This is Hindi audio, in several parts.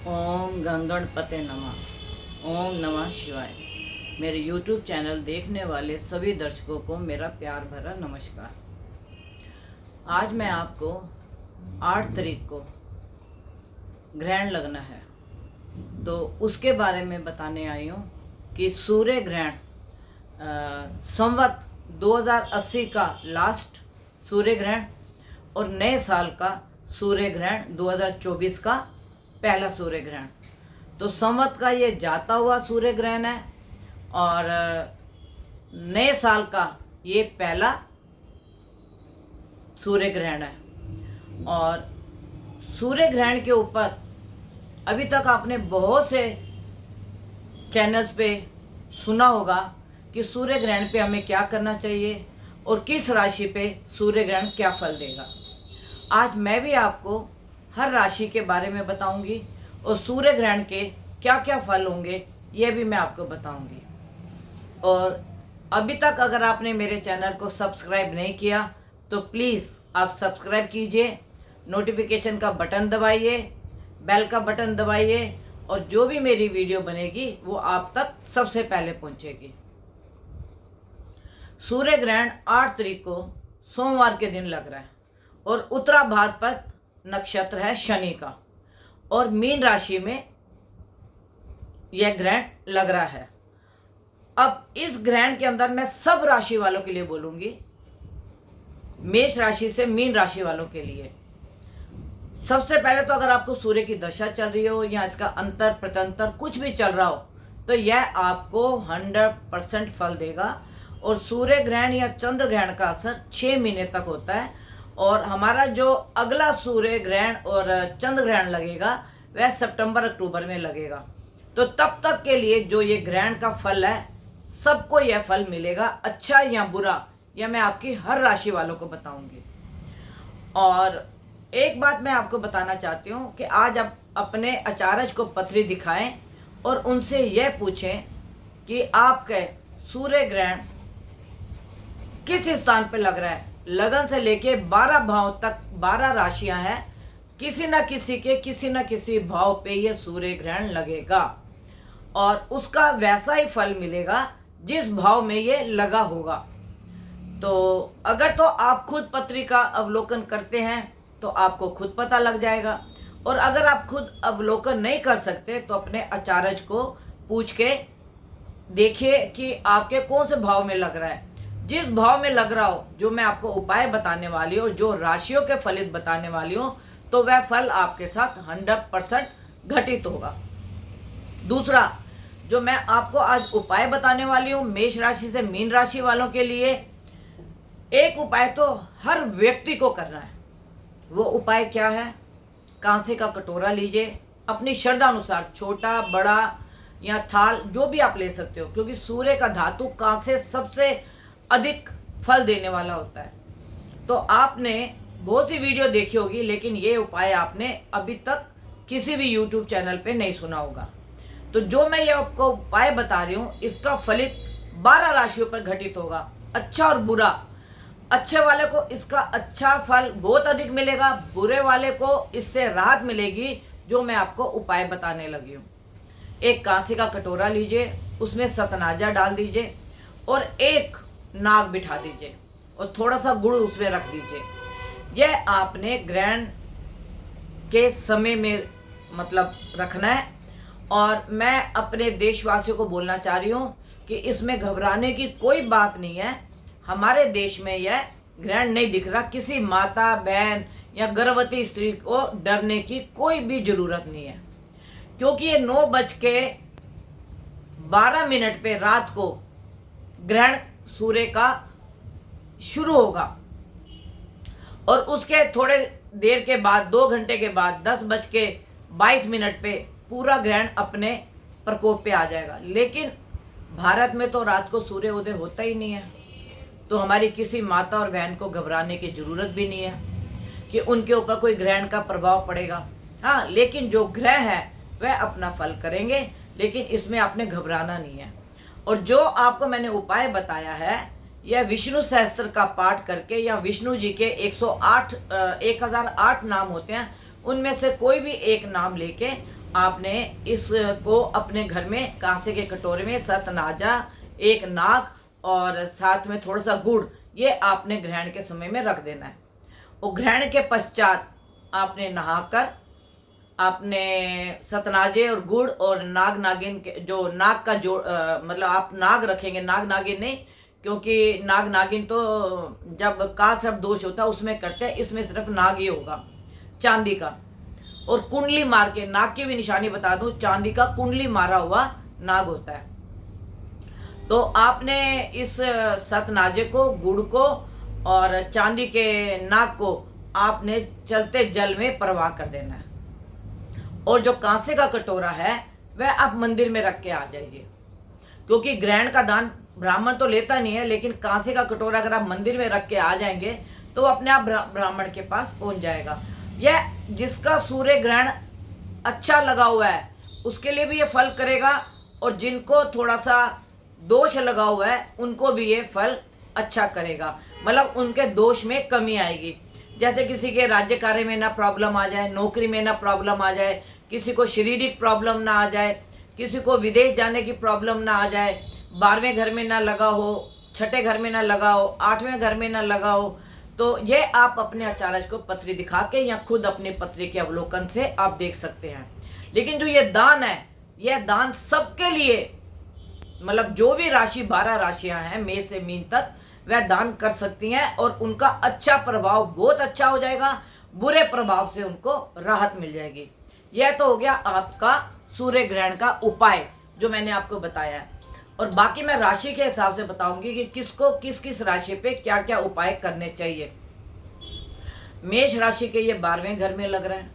ओम गंगणपते नमः। ओम नमः शिवाय। मेरे YouTube चैनल देखने वाले सभी दर्शकों को मेरा प्यार भरा नमस्कार। आज मैं आपको 8 तारीख को ग्रहण लगना है, तो उसके बारे में बताने आई हूँ कि सूर्य ग्रहण संवत 2080 का लास्ट सूर्य ग्रहण और नए साल का सूर्य ग्रहण 2024 का पहला सूर्य ग्रहण। तो संवत का ये जाता हुआ सूर्य ग्रहण है और नए साल का ये पहला सूर्य ग्रहण है। और सूर्य ग्रहण के ऊपर अभी तक आपने बहुत से चैनल्स पे सुना होगा कि सूर्य ग्रहण पे हमें क्या करना चाहिए और किस राशि पे सूर्य ग्रहण क्या फल देगा। आज मैं भी आपको हर राशि के बारे में बताऊंगी और सूर्य ग्रहण के क्या क्या फल होंगे ये भी मैं आपको बताऊंगी। और अभी तक अगर आपने मेरे चैनल को सब्सक्राइब नहीं किया तो प्लीज़ आप सब्सक्राइब कीजिए, नोटिफिकेशन का बटन दबाइए, बेल का बटन दबाइए और जो भी मेरी वीडियो बनेगी वो आप तक सबसे पहले पहुंचेगी। सूर्य ग्रहण 8 तारीख को सोमवार के दिन लग रहा है और उत्तरा भाद्रपद नक्षत्र है शनि का और मीन राशि में यह ग्रहण लग रहा है। अब इस ग्रहण के अंदर मैं सब राशि वालों के लिए बोलूंगी, मेष राशि से मीन राशि वालों के लिए। सबसे पहले तो अगर आपको सूर्य की दशा चल रही हो या इसका अंतर प्रतंतर कुछ भी चल रहा हो तो यह आपको 100% फल देगा। और सूर्य ग्रहण या चंद्र ग्रहण का असर 6 महीने तक होता है और हमारा जो अगला सूर्य ग्रहण और चंद्र ग्रहण लगेगा वह सितंबर अक्टूबर में लगेगा। तो तब तक के लिए जो ये ग्रहण का फल है सबको यह फल मिलेगा, अच्छा या बुरा, यह मैं आपकी हर राशि वालों को बताऊंगी। और एक बात मैं आपको बताना चाहती हूँ कि आज आप अपने आचार्य को पत्री दिखाएं और उनसे यह पूछें कि आपके सूर्य ग्रहण किस स्थान पर लग रहा है। लगन से लेके 12 भाव तक 12 राशियां हैं, किसी न किसी भाव पे ये सूर्य ग्रहण लगेगा और उसका वैसा ही फल मिलेगा जिस भाव में ये लगा होगा। तो अगर तो आप खुद पत्री का अवलोकन करते हैं तो आपको खुद पता लग जाएगा और अगर आप खुद अवलोकन नहीं कर सकते तो अपने आचार्य को पूछ के देखिए कि आपके कौन से भाव में लग रहा है। जिस भाव में लग रहा हो, जो मैं आपको उपाय बताने वाली हूँ, जो राशियों के फलित बताने वाली हूँ, तो वह फल आपके साथ 100% घटित होगा। दूसरा जो मैं आपको आज उपाय बताने वाली हूँ मेष राशि से मीन राशि वालों के लिए, एक उपाय तो हर व्यक्ति को करना है। वो उपाय क्या है? कांसे का कटोरा लीजिए, अपनी श्रद्धा अनुसार, छोटा बड़ा या थाल जो भी आप ले सकते हो, क्योंकि सूर्य का धातु कांसे सबसे अधिक फल देने वाला होता है। तो आपने बहुत सी वीडियो देखी होगी लेकिन ये उपाय आपने अभी तक किसी भी YouTube चैनल पे नहीं सुना होगा। तो जो मैं ये आपको उपाय बता रही हूँ इसका फलित 12 राशियों पर घटित होगा, अच्छा और बुरा। अच्छे वाले को इसका अच्छा फल बहुत अधिक मिलेगा, बुरे वाले को इससे राहत मिलेगी, जो मैं आपको उपाय बताने लगी हूँ। एक कांसे का कटोरा लीजिए, उसमें सतनाजा डाल दीजिए और एक नाग बिठा दीजिए और थोड़ा सा गुड़ उसमें रख दीजिए। यह आपने ग्रहण के समय में मतलब रखना है। और मैं अपने देशवासियों को बोलना चाह रही हूँ कि इसमें घबराने की कोई बात नहीं है। हमारे देश में यह ग्रहण नहीं दिख रहा, किसी माता बहन या गर्भवती स्त्री को डरने की कोई भी जरूरत नहीं है, क्योंकि ये 9:12 पे रात को ग्रहण सूर्य का शुरू होगा और उसके थोड़े देर के बाद 2 घंटे के बाद 10:22 पे पूरा ग्रहण अपने प्रकोप पे आ जाएगा। लेकिन भारत में तो रात को सूर्य उदय होता ही नहीं है, तो हमारी किसी माता और बहन को घबराने की जरूरत भी नहीं है कि उनके ऊपर कोई ग्रहण का प्रभाव पड़ेगा। हाँ, लेकिन जो ग्रह है वह अपना फल करेंगे, लेकिन इसमें आपने घबराना नहीं है। और जो आपको मैंने उपाय बताया है यह विष्णु सहस्त्र का पाठ करके या विष्णु जी के 1008 नाम होते हैं, उनमें से कोई भी एक नाम लेके आपने इसको अपने घर में कांसे के कटोरे में सतनाजा, एक नाग और साथ में थोड़ा सा गुड़, ये आपने ग्रहण के समय में रख देना है। और ग्रहण के पश्चात आपने नहाकर आपने सतनाजे और गुड़ और नाग नागिन के जो नाग का मतलब आप नाग रखेंगे, नाग नागिन नहीं, क्योंकि नाग नागिन तो जब काल सर्प दोष होता है उसमें करते हैं, इसमें सिर्फ नाग ही होगा चांदी का। और कुंडली मार के, नाग की भी निशानी बता दूं, चांदी का कुंडली मारा हुआ नाग होता है। तो आपने इस सतनाजे को, गुड़ को और चांदी के नाग को आपने चलते जल में प्रवाह कर देना है। और जो कांसे का कटोरा है वह आप मंदिर में रख के आ जाइए, क्योंकि ग्रहण का दान ब्राह्मण तो लेता नहीं है, लेकिन कांसे का कटोरा अगर आप मंदिर में रख के आ जाएंगे तो अपने आप ब्राह्मण के पास पहुंच जाएगा। यह जिसका सूर्य ग्रहण अच्छा लगा हुआ है उसके लिए भी ये फल करेगा, और जिनको थोड़ा सा दोष लगा हुआ है उनको भी ये फल अच्छा करेगा, मतलब उनके दोष में कमी आएगी। जैसे किसी के राज्य कार्य में ना प्रॉब्लम आ जाए, नौकरी में ना प्रॉब्लम आ जाए, किसी को शारीरिक प्रॉब्लम ना आ जाए, किसी को विदेश जाने की प्रॉब्लम ना आ जाए, 12वें घर में ना लगा हो, छठे घर में ना लगा हो, 8वें घर में ना लगा हो, तो ये आप अपने आचार्य को पत्री दिखा के या खुद अपने पत्री के अवलोकन से आप देख सकते हैं। लेकिन जो ये दान है, यह दान सबके लिए, मतलब जो भी राशि 12 राशियां हैं मेष से मीन तक, वह दान कर सकती हैं और उनका अच्छा प्रभाव बहुत अच्छा हो जाएगा, बुरे प्रभाव से उनको राहत मिल जाएगी। यह तो हो गया आपका सूर्य ग्रहण का उपाय जो मैंने आपको बताया है। और बाकी मैं राशि के हिसाब से बताऊंगी कि किसको किस किस राशि पे क्या क्या उपाय करने चाहिए। मेष राशि के ये 12वें घर में लग रहा है,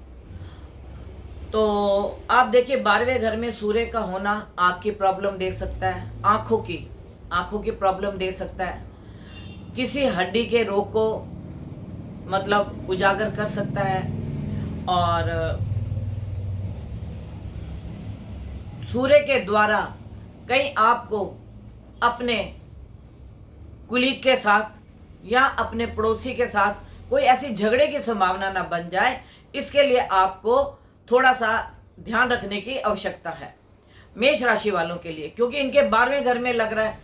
तो आप देखिए 12वें घर में सूर्य का होना आँख की प्रॉब्लम दे सकता है, आँखों की प्रॉब्लम दे सकता है, किसी हड्डी के रोग को मतलब उजागर कर सकता है। और सूर्य के द्वारा कहीं आपको अपने कुलीग के साथ या अपने पड़ोसी के साथ कोई ऐसी झगड़े की संभावना ना बन जाए, इसके लिए आपको थोड़ा सा ध्यान रखने की आवश्यकता है मेष राशि वालों के लिए, क्योंकि इनके 12वें घर में लग रहा है।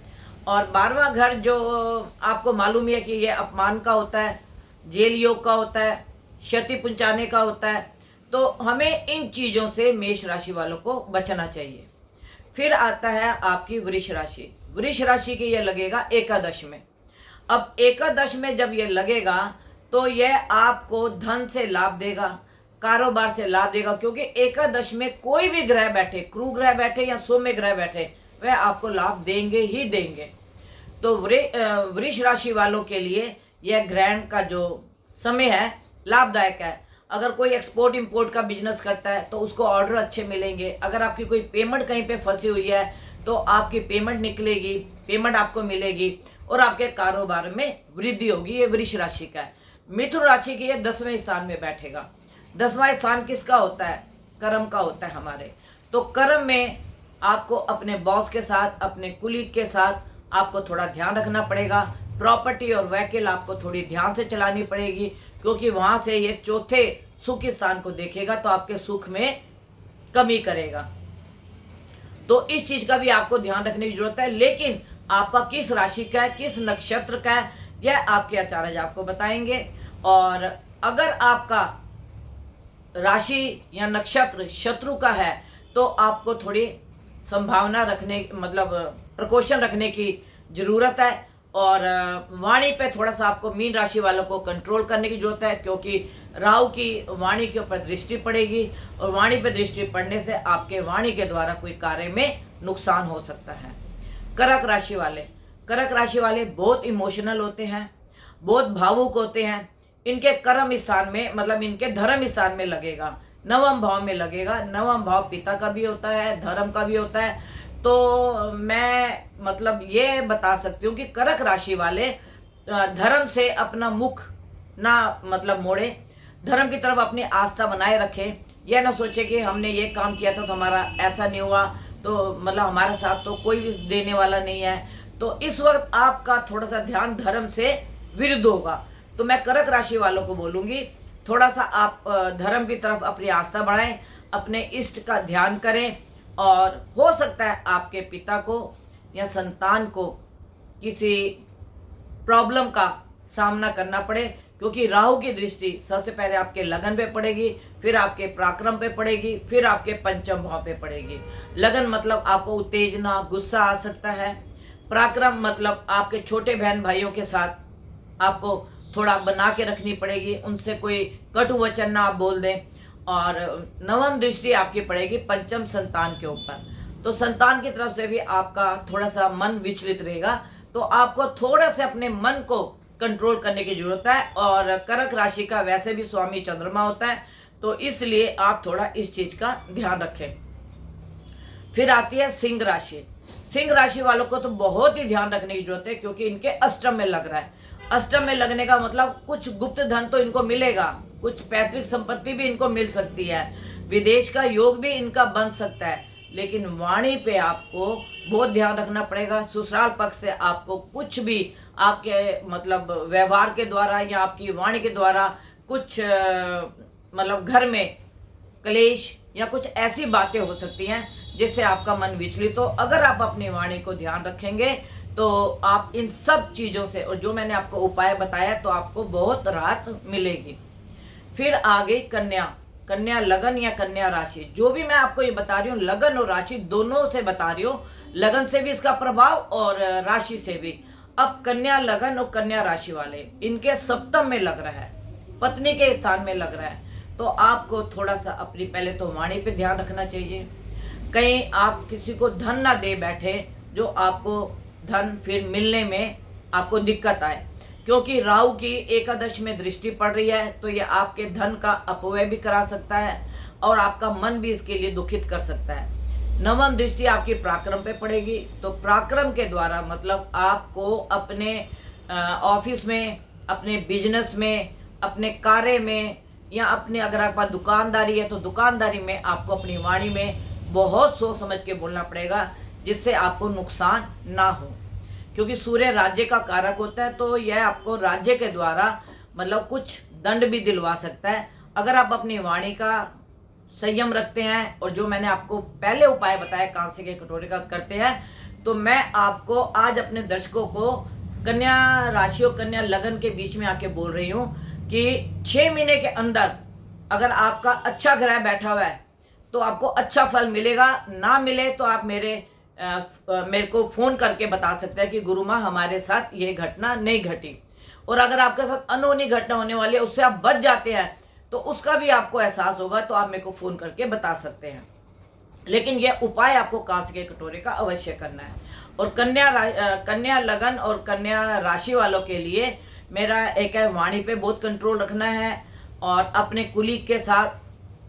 और 12वां घर जो आपको मालूम है कि ये अपमान का होता है, जेल योग का होता है, क्षति पहुंचाने का होता है, तो हमें इन चीज़ों से मेष राशि वालों को बचना चाहिए। फिर आता है आपकी वृष राशि। वृष राशि के ये लगेगा एकादश में। अब एकादश में जब ये लगेगा तो यह आपको धन से लाभ देगा, कारोबार से लाभ देगा, क्योंकि एकादश में कोई भी ग्रह बैठे, क्रू ग्रह बैठे या सौम्य ग्रह बैठे, वह आपको लाभ देंगे ही देंगे। तो वृष राशि वालों के लिए यह ग्रहण का जो समय है लाभदायक है। अगर कोई एक्सपोर्ट इंपोर्ट का बिजनेस करता है तो उसको ऑर्डर अच्छे मिलेंगे। अगर आपकी कोई पेमेंट कहीं पे फंसी हुई है तो आपकी पेमेंट निकलेगी, पेमेंट आपको मिलेगी और आपके कारोबार में वृद्धि होगी। ये वृष राशि का है। मिथुन राशि के ये 10वें स्थान में बैठेगा। 10वां स्थान किसका होता है? कर्म का होता है हमारे। तो कर्म में आपको अपने बॉस के साथ, अपने कुलीग के साथ आपको थोड़ा ध्यान रखना पड़ेगा। प्रॉपर्टी और व्हीकल आपको थोड़ी ध्यान से चलानी पड़ेगी, क्योंकि वहां से ये चौथे सुख स्थान को देखेगा तो आपके सुख में कमी करेगा। तो इस चीज का भी आपको ध्यान रखने की जरूरत है। लेकिन आपका किस राशि का है, किस नक्षत्र का है, यह आपके आचार्य आपको बताएंगे। और अगर आपका राशि या नक्षत्र शत्रु का है तो आपको थोड़ी संभावना रखने, मतलब प्रिकॉशन रखने की जरूरत है। और वाणी पे थोड़ा सा आपको मीन राशि वालों को कंट्रोल करने की जरूरत है, क्योंकि राहु की वाणी के ऊपर दृष्टि पड़ेगी और वाणी पे दृष्टि पड़ने से आपके वाणी के द्वारा कोई कार्य में नुकसान हो सकता है। कर्क राशि वाले बहुत इमोशनल होते हैं, बहुत भावुक होते हैं। इनके कर्म स्थान में, मतलब इनके धर्म स्थान में लगेगा, 9वें भाव में लगेगा। 9वां भाव पिता का भी होता है, धर्म का भी होता है। तो मैं मतलब ये बता सकती हूँ कि कर्क राशि वाले धर्म से अपना मुख ना मतलब मोड़े, धर्म की तरफ अपनी आस्था बनाए रखें। यह ना सोचे कि हमने ये काम किया था तो हमारा ऐसा नहीं हुआ, तो मतलब हमारा साथ तो कोई भी देने वाला नहीं है। तो इस वक्त आपका थोड़ा सा ध्यान धर्म से विरुद्ध होगा। तो मैं कर्क राशि वालों को बोलूंगी, थोड़ा सा आप धर्म की तरफ अपनी आस्था बढ़ाएं, अपने इष्ट का ध्यान करें, और हो सकता है आपके पिता को या संतान को किसी प्रॉब्लम का सामना करना पड़े, क्योंकि राहु की दृष्टि सबसे पहले आपके लगन पे पड़ेगी, फिर आपके पराक्रम पे पड़ेगी, फिर आपके पंचम भाव पे पड़ेगी। लगन मतलब आपको उत्तेजना, गुस्सा आ सकता है। पराक्रम मतलब आपके छोटे बहन भाइयों के साथ आपको थोड़ा बना के रखनी पड़ेगी, उनसे कोई कटु वचन ना आप बोल दें। और नवम दृष्टि आपकी पड़ेगी पंचम संतान के ऊपर, तो संतान की तरफ से भी आपका थोड़ा सा मन विचलित रहेगा। तो आपको थोड़ा से अपने मन को कंट्रोल करने की जरूरत है। और कर्क राशि का वैसे भी स्वामी चंद्रमा होता है, तो इसलिए आप थोड़ा इस चीज का ध्यान रखें। फिर आती है सिंह राशि। सिंह राशि वालों को तो बहुत ही ध्यान रखने की जरूरत है, क्योंकि इनके अष्टम में लग रहा है। अष्टम में लगने का मतलब कुछ गुप्त धन तो इनको मिलेगा, कुछ पैतृक संपत्ति भी इनको मिल सकती है, विदेश का योग भी इनका बन सकता है। लेकिन वाणी पे आपको बहुत ध्यान रखना पड़ेगा। ससुराल पक्ष से आपको कुछ भी आपके मतलब व्यवहार के द्वारा या आपकी वाणी के द्वारा कुछ मतलब घर में क्लेश या कुछ ऐसी बातें हो सकती हैं जिससे आपका मन विचलित हो। अगर आप अपनी वाणी को ध्यान रखेंगे तो आप इन सब चीज़ों से, और जो मैंने आपको उपाय बताया, तो आपको बहुत राहत मिलेगी। फिर आ गई कन्या। कन्या लगन या कन्या राशि, जो भी मैं आपको ये बता रही हूँ, लगन और राशि दोनों से बता रही हूँ, लगन से भी इसका प्रभाव और राशि से भी। अब कन्या लगन और कन्या राशि वाले, इनके सप्तम में लग रहा है, पत्नी के स्थान में लग रहा है, तो आपको थोड़ा सा अपनी पहले तो वाणी पे ध्यान रखना चाहिए। कहीं आप किसी को धन ना दे बैठे जो आपको धन फिर मिलने में आपको दिक्कत आए, क्योंकि राहु की एकादश में दृष्टि पड़ रही है, तो ये आपके धन का अपव्यय भी करा सकता है और आपका मन भी इसके लिए दुखित कर सकता है। नवम दृष्टि आपकी पराक्रम पे पड़ेगी, तो पराक्रम के द्वारा मतलब आपको अपने ऑफिस में, अपने बिजनेस में, अपने कार्य में, या अपने अगर आपके पास दुकानदारी है तो दुकानदारी में आपको अपनी वाणी में बहुत सोच समझ के बोलना पड़ेगा, जिससे आपको नुकसान ना हो। क्योंकि सूर्य राज्य का कारक होता है, तो यह आपको राज्य के द्वारा मतलब कुछ दंड भी दिलवा सकता है। अगर आप अपनी वाणी का संयम रखते हैं और जो मैंने आपको पहले उपाय बताया कांसे के कटोरे का करते हैं, तो मैं आपको आज अपने दर्शकों को कन्या राशि और कन्या लगन के बीच में आके बोल रही हूँ कि 6 महीने के अंदर अगर आपका अच्छा ग्रह बैठा हुआ है तो आपको अच्छा फल मिलेगा। ना मिले तो आप मेरे को फोन करके बता सकते हैं कि गुरु माँ हमारे साथ ये घटना नहीं घटी। और अगर आपके साथ अनहोनी घटना होने वाली है, उससे आप बच जाते हैं, तो उसका भी आपको एहसास होगा, तो आप मेरे को फोन करके बता सकते हैं। लेकिन यह उपाय आपको कांसे के कटोरे का अवश्य करना है। और कन्या लगन और कन्या राशि वालों के लिए मेरा एक है, वाणी पे बहुत कंट्रोल रखना है, और अपने कुलीग के साथ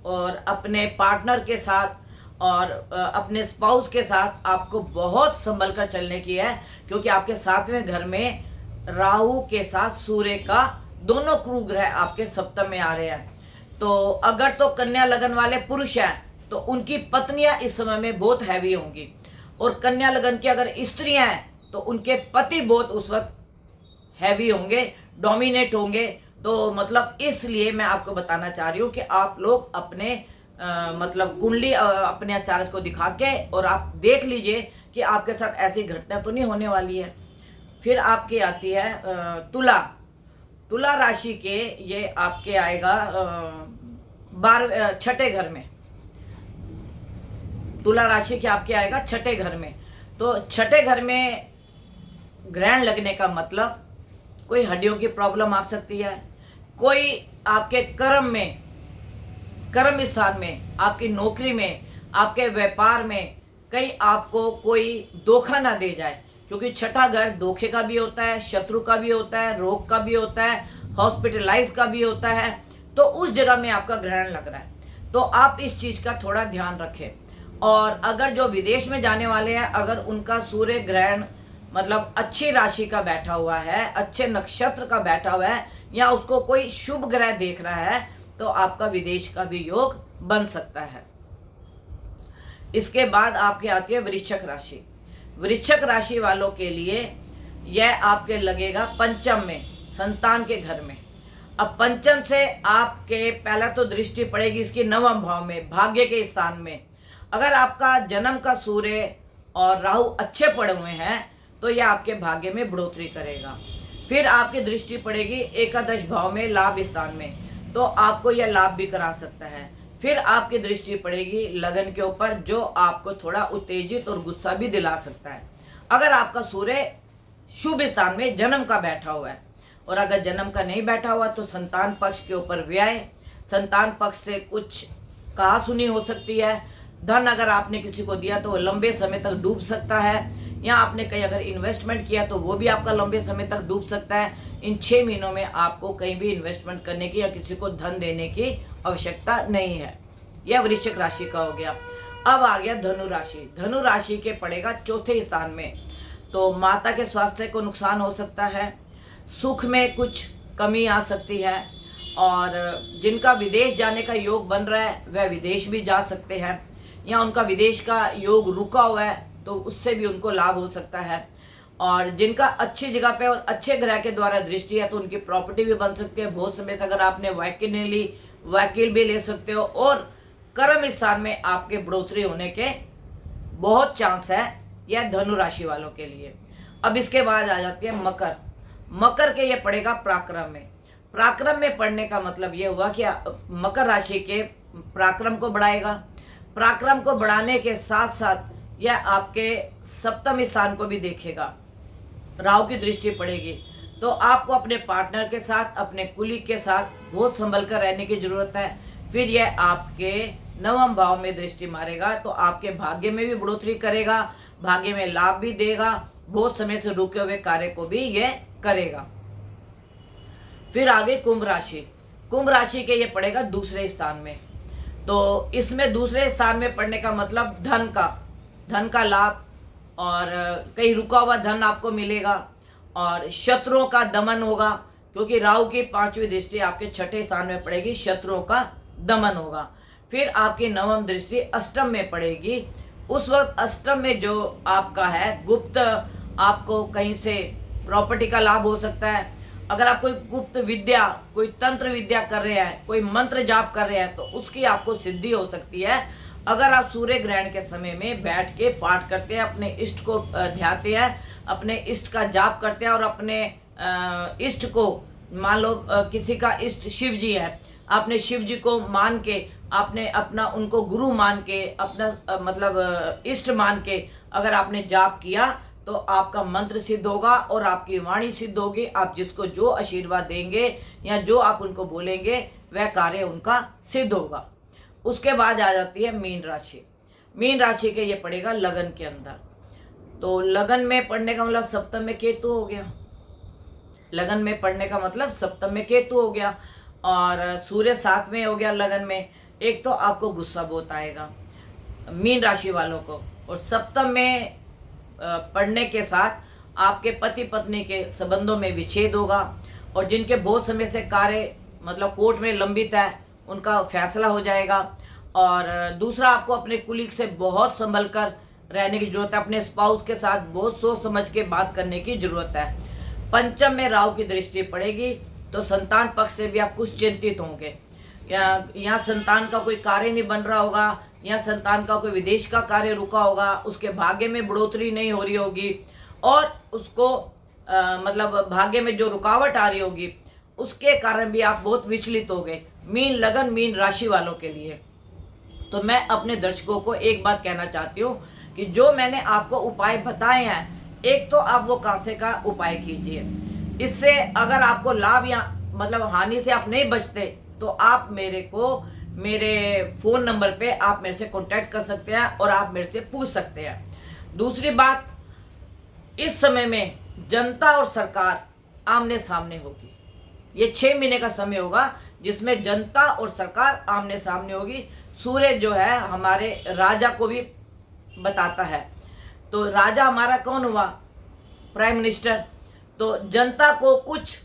और अपने पार्टनर के साथ और अपने स्पाउस के साथ आपको बहुत संभल कर चलने की है, क्योंकि आपके 7वें घर में राहु के साथ सूर्य का दोनों क्रूर ग्रह आपके सप्तम में आ रहे हैं। तो अगर तो कन्या लगन वाले पुरुष हैं तो उनकी पत्नियां इस समय में बहुत हैवी होंगी, और कन्या लगन की अगर स्त्रियां हैं तो उनके पति बहुत उस वक्त हैवी होंगे, डोमिनेट होंगे। तो मतलब इसलिए मैं आपको बताना चाह रही हूँ कि आप लोग अपने मतलब कुंडली अपने आचार्य को दिखा के और आप देख लीजिए कि आपके साथ ऐसी घटना तो नहीं होने वाली है। फिर आपकी आती है तुला राशि के, ये आपके आएगा 6ठे घर में। तुला राशि के आपके आएगा 6ठे घर में। तो 6ठे घर में ग्रहण लगने का मतलब कोई हड्डियों की प्रॉब्लम आ सकती है, कोई आपके कर्म स्थान में, आपकी नौकरी में, आपके व्यापार में कहीं आपको कोई धोखा ना दे जाए, क्योंकि 6ठा घर धोखे का भी होता है, शत्रु का भी होता है, रोग का भी होता है, हॉस्पिटलाइज का भी होता है। तो उस जगह में आपका ग्रहण लग रहा है, तो आप इस चीज का थोड़ा ध्यान रखें। और अगर जो विदेश में जाने वाले हैं, अगर उनका सूर्य ग्रहण मतलब अच्छी राशि का बैठा हुआ है, अच्छे नक्षत्र का बैठा हुआ है, या उसको कोई शुभ ग्रह देख रहा है, तो आपका विदेश का भी योग बन सकता है। इसके बाद आपके आती है वृश्चिक राशि। वृश्चिक राशि वालों के लिए यह आपके लगेगा पंचम में, संतान के घर में। अब पंचम से आपके पहला तो दृष्टि पड़ेगी इसकी नवम भाव में, भाग्य के स्थान में। अगर आपका जन्म का सूर्य और राहु अच्छे पड़े हुए हैं तो यह आपके भाग्य में बढ़ोतरी करेगा। फिर आपकी दृष्टि पड़ेगी एकादश भाव में, लाभ स्थान में, तो आपको यह लाभ भी करा सकता है। फिर आपकी दृष्टि पड़ेगी लगन के ऊपर, जो आपको थोड़ा उत्तेजित और गुस्सा भी दिला सकता है। अगर आपका सूर्य शुभ स्थान में जन्म का बैठा हुआ है, और अगर जन्म का नहीं बैठा हुआ तो संतान पक्ष के ऊपर व्यय, संतान पक्ष से कुछ कहा सुनी हो सकती है। धन अगर आपने किसी को दिया तो वो लंबे समय तक डूब सकता है, या आपने कहीं अगर इन्वेस्टमेंट किया तो वो भी आपका लंबे समय तक डूब सकता है। इन 6 महीनों में आपको कहीं भी इन्वेस्टमेंट करने की या किसी को धन देने की आवश्यकता नहीं है। यह वृश्चिक राशि का हो गया। अब आ गया धनु राशि। धनु राशि के पड़ेगा चौथे स्थान में, तो माता के स्वास्थ्य को नुकसान हो सकता है, सुख में कुछ कमी आ सकती है, और जिनका विदेश जाने का योग बन रहा है वह विदेश भी जा सकते हैं, या उनका विदेश का योग रुका हुआ है तो उससे भी उनको लाभ हो सकता है। और जिनका अच्छी जगह पे और अच्छे ग्रह के द्वारा दृष्टि है तो उनकी प्रॉपर्टी भी बन सकती है। बहुत समय से अगर आपने वकील नहीं ली, वकील भी ले सकते हो। और कर्म स्थान में आपके बढ़ोतरी होने के बहुत चांस है, यह धनु राशि वालों के लिए। अब इसके बाद आ जाती है मकर। मकर के ये पड़ेगा पराक्रम में। पराक्रम में पढ़ने का मतलब ये हुआ कि मकर राशि के पराक्रम को बढ़ाएगा। पराक्रम को बढ़ाने के साथ साथ यह आपके सप्तम स्थान को भी देखेगा, राहु की दृष्टि पड़ेगी। तो आपको अपने पार्टनर के साथ, अपने कुलीग के साथ बहुत संभल कर रहने की जरूरत है। फिर यह आपके नवम भाव में दृष्टि मारेगा तो आपके भाग्य में भी बढ़ोतरी करेगा, भाग्य में लाभ भी देगा, बहुत समय से रुके हुए कार्य को भी यह करेगा। फिर आगे कुंभ राशि। कुंभ राशि के ये पड़ेगा दूसरे स्थान में, तो इसमें दूसरे स्थान में पड़ने का मतलब धन का लाभ, और कहीं रुका हुआ धन आपको मिलेगा, और शत्रुओं का दमन होगा, क्योंकि राहु की 5वीं दृष्टि आपके छठे स्थान में पड़ेगी, शत्रुओं का दमन होगा। फिर आपकी नवम दृष्टि अष्टम में पड़ेगी। उस वक्त अष्टम में जो आपका है गुप्त, आपको कहीं से प्रॉपर्टी का लाभ हो सकता है। अगर आप कोई गुप्त विद्या, कोई तंत्र विद्या कर रहे हैं, कोई मंत्र जाप कर रहे हैं तो उसकी आपको सिद्धि हो सकती है। अगर आप सूर्य ग्रहण के समय में बैठ के पाठ करते हैं, अपने इष्ट को ध्याते हैं, अपने इष्ट का जाप करते हैं, और अपने इष्ट को, मान लो किसी का इष्ट शिव जी है, आपने शिव जी को मान के, आपने अपना उनको गुरु मान के, अपना मतलब इष्ट मान के अगर आपने जाप किया तो आपका मंत्र सिद्ध होगा और आपकी वाणी सिद्ध होगी। आप जिसको जो आशीर्वाद देंगे या जो आप उनको बोलेंगे वह कार्य उनका सिद्ध होगा। उसके बाद आ जाती है मीन राशि। मीन राशि के ये पड़ेगा लगन के अंदर, तो लगन में पढ़ने का मतलब सप्तम में केतु हो गया। लगन में पढ़ने का मतलब सप्तम में केतु हो गया, और सूर्य 7 में हो गया लगन में। एक तो आपको गुस्सा बहुत आएगा मीन राशि वालों को, और सप्तम में पढ़ने के साथ आपके पति पत्नी के संबंधों में विच्छेद होगा, और जिनके बहुत समय से कार्य मतलब कोर्ट में लंबित है उनका फैसला हो जाएगा। और दूसरा, आपको अपने कुलीग से बहुत संभल कर रहने की जरूरत है, अपने स्पाउस के साथ बहुत सोच समझ के बात करने की जरूरत है। पंचम में राहु की दृष्टि पड़ेगी तो संतान पक्ष से भी आप कुछ चिंतित होंगे, या यहाँ संतान का कोई कार्य नहीं बन रहा होगा, या संतान का कोई विदेश का कार्य रुका होगा, उसके भाग्य में बढ़ोतरी नहीं हो रही होगी, और उसको मतलब भाग्य में जो रुकावट आ रही होगी उसके कारण भी आप बहुत विचलित हो गए। मीन लगन, मीन राशि वालों के लिए तो मैं अपने दर्शकों को एक बात कहना चाहती हूँ कि जो मैंने आपको उपाय बताए हैं, एक तो आप वो कांसे का उपाय कीजिए। इससे अगर आपको लाभ या मतलब हानि से आप नहीं बचते तो आप मेरे फोन नंबर पे आप मेरे से कांटेक्ट कर सकते हैं और आप मेरे से पूछ सकते हैं। दूसरी बात, इस समय में जनता और सरकार आमने सामने होगी। ये 6 महीने का समय होगा जिसमें जनता और सरकार आमने सामने होगी। सूर्य जो है हमारे राजा को भी बताता है, तो राजा हमारा कौन हुआ? Prime minister. तो जनता को कुछ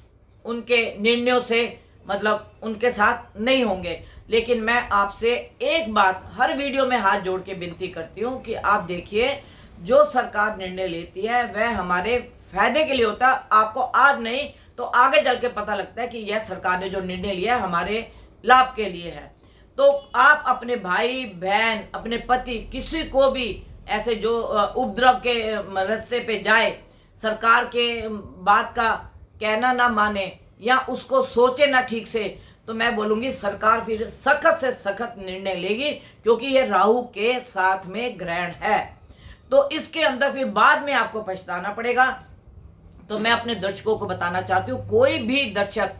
उनके निर्णयों से मतलब उनके साथ नहीं होंगे, लेकिन मैं आपसे एक बात हर वीडियो में हाथ जोड़ के विनती करती हूँ कि आप देखिए, जो सरकार निर्णय लेती है वह हमारे फायदे के लिए होता है। आपको आज नहीं तो तो आगे चल के पता लगता है कि यह सरकार ने जो निर्णय लिया है हमारे लाभ के लिए है। तो आप अपने भाई बहन, अपने पति, किसी को भी ऐसे जो उपद्रव के रास्ते पे जाए, सरकार के बात का कहना ना माने या उसको सोचे ना ठीक से, तो मैं बोलूँगी सरकार फिर सख्त से सख्त निर्णय लेगी, क्योंकि ये राहु के साथ में ग्रहण है। तो इसके अंदर फिर बाद में आपको पछताना पड़ेगा। तो मैं अपने दर्शकों को बताना चाहती हूँ, कोई भी दर्शक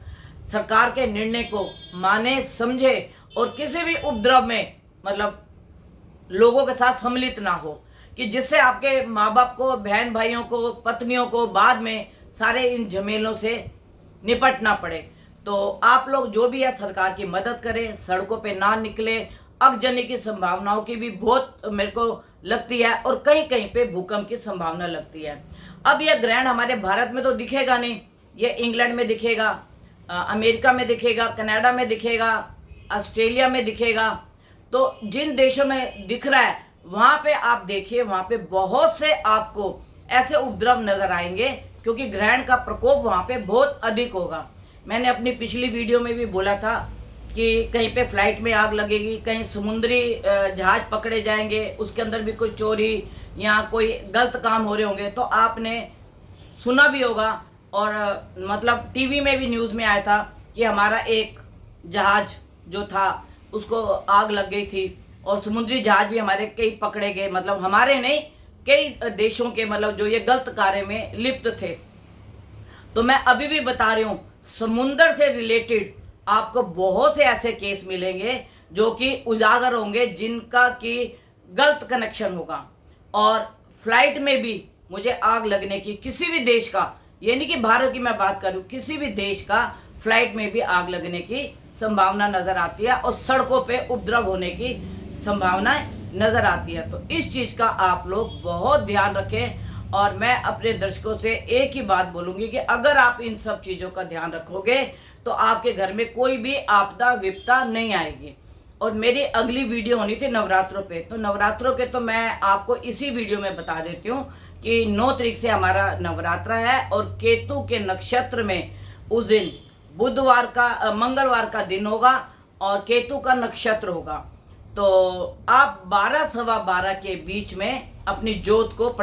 सरकार के निर्णय को माने, समझे और किसी भी उपद्रव में मतलब लोगों के साथ सम्मिलित ना हो, कि जिससे आपके माँ बाप को, बहन भाइयों को, पत्नियों को बाद में सारे इन झमेलों से निपटना पड़े। तो आप लोग जो भी है सरकार की मदद करें, सड़कों पे ना निकले। आगजनी की संभावनाओं की भी बहुत मेरे को लगती है, और कहीं कहीं पे भूकंप की संभावना लगती है। अब यह ग्रहण हमारे भारत में तो दिखेगा नहीं, ये इंग्लैंड में दिखेगा, अमेरिका में दिखेगा, कनाडा में दिखेगा, ऑस्ट्रेलिया में दिखेगा। तो जिन देशों में दिख रहा है वहाँ पे आप देखिए, वहाँ पे बहुत से आपको ऐसे उपद्रव नजर आएंगे, क्योंकि ग्रहण का प्रकोप वहाँ पे बहुत अधिक होगा। मैंने अपनी पिछली वीडियो में भी बोला था कि कहीं पे फ्लाइट में आग लगेगी, कहीं समुद्री जहाज पकड़े जाएंगे, उसके अंदर भी कोई चोरी या कोई गलत काम हो रहे होंगे। तो आपने सुना भी होगा, और मतलब टीवी में भी न्यूज़ में आया था कि हमारा एक जहाज जो था उसको आग लग गई थी, और समुद्री जहाज भी हमारे कई पकड़े गए, मतलब हमारे नहीं, कई देशों के, मतलब जो ये गलत कार्य में लिप्त थे। तो मैं अभी भी बता रही हूँ, समुंदर से रिलेटेड आपको बहुत से ऐसे केस मिलेंगे जो कि उजागर होंगे, जिनका कि गलत कनेक्शन होगा। और फ्लाइट में भी मुझे आग लगने की, किसी भी देश का, ये नहीं कि भारत की मैं बात करूँ, किसी भी देश का फ्लाइट में भी आग लगने की संभावना नजर आती है, और सड़कों पे उपद्रव होने की संभावना नजर आती है। तो इस चीज का आप लोग बहुत ध्यान रखें। और मैं अपने दर्शकों से एक ही बात बोलूंगी कि अगर आप इन सब चीजों का ध्यान रखोगे तो आपके घर में कोई भी आपदा विपदा नहीं आएगी। और मेरी अगली वीडियो होनी थी नवरात्रों पे, तो नवरात्रों के तो मैं आपको इसी वीडियो में बता देती हूँ कि 9 तारीख से हमारा नवरात्रा है, और केतु के नक्षत्र में उस दिन बुधवार का, मंगलवार का दिन होगा, और केतु का नक्षत्र होगा। तो आप 12 सवा 12 के बीच में अपनी ज्योत को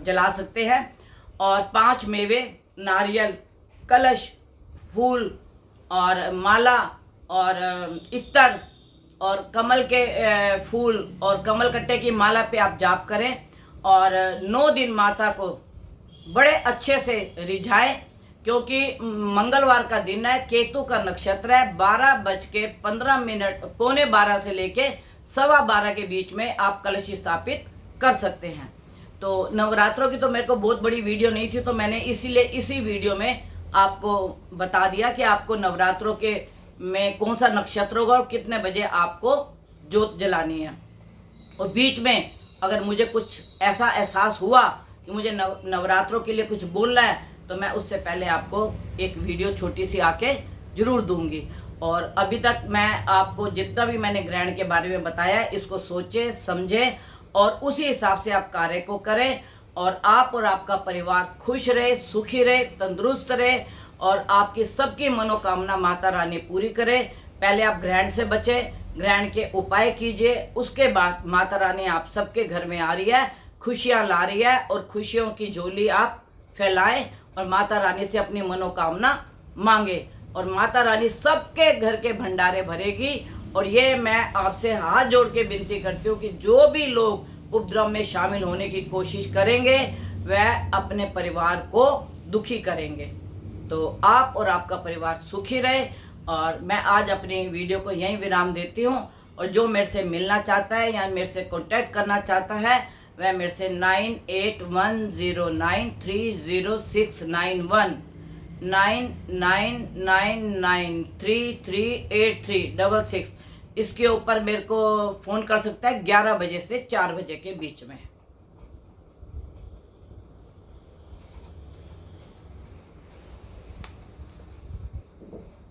जला सकते हैं, और 5 मेवे, नारियल, कलश, फूल और माला और इत्तर और कमल के फूल और कमल कट्टे की माला पे आप जाप करें, और 9 दिन माता को बड़े अच्छे से रिझाएं, क्योंकि मंगलवार का दिन है, केतु का नक्षत्र है। 12:15 पौने 12 से लेके सवा 12 के बीच में आप कलश स्थापित कर सकते हैं। तो नवरात्रों की तो मेरे को बहुत बड़ी वीडियो नहीं थी, तो मैंने इसीलिए इसी वीडियो में आपको बता दिया कि आपको नवरात्रों के में कौन सा नक्षत्र होगा और कितने बजे आपको ज्योत जलानी है। और बीच में अगर मुझे कुछ ऐसा एहसास हुआ कि मुझे नवरात्रों के लिए कुछ बोलना है, तो मैं उससे पहले आपको एक वीडियो छोटी सी आके जरूर दूंगी। और अभी तक मैं आपको जितना भी मैंने ग्रहण के बारे में बताया, इसको सोचे समझे और उसी हिसाब से आप कार्य को करें, और आप और आपका परिवार खुश रहे, सुखी रहे, तंदुरुस्त रहे, और आपकी सबकी मनोकामना माता रानी पूरी करे। पहले आप ग्रहण से बचे, ग्रहण के उपाय कीजिए, उसके बाद माता रानी आप सबके घर में आ रही है, खुशियाँ ला रही है, और खुशियों की झोली आप फैलाएं और माता रानी से अपनी मनोकामना मांगे, और माता रानी सबके घर के भंडारे भरेगी। और ये मैं आपसे हाथ जोड़ के विनती करती हूँ कि जो भी लोग उपद्रव में शामिल होने की कोशिश करेंगे वह अपने परिवार को दुखी करेंगे। तो आप और आपका परिवार सुखी रहे। और मैं आज अपनी वीडियो को यहीं विराम देती हूँ, और जो मेरे से मिलना चाहता है या मेरे से कांटेक्ट करना चाहता है वह मेरे से 9810930691 9999333836 इसके ऊपर मेरे को फ़ोन कर सकता है 11 बजे से 4 बजे के बीच में।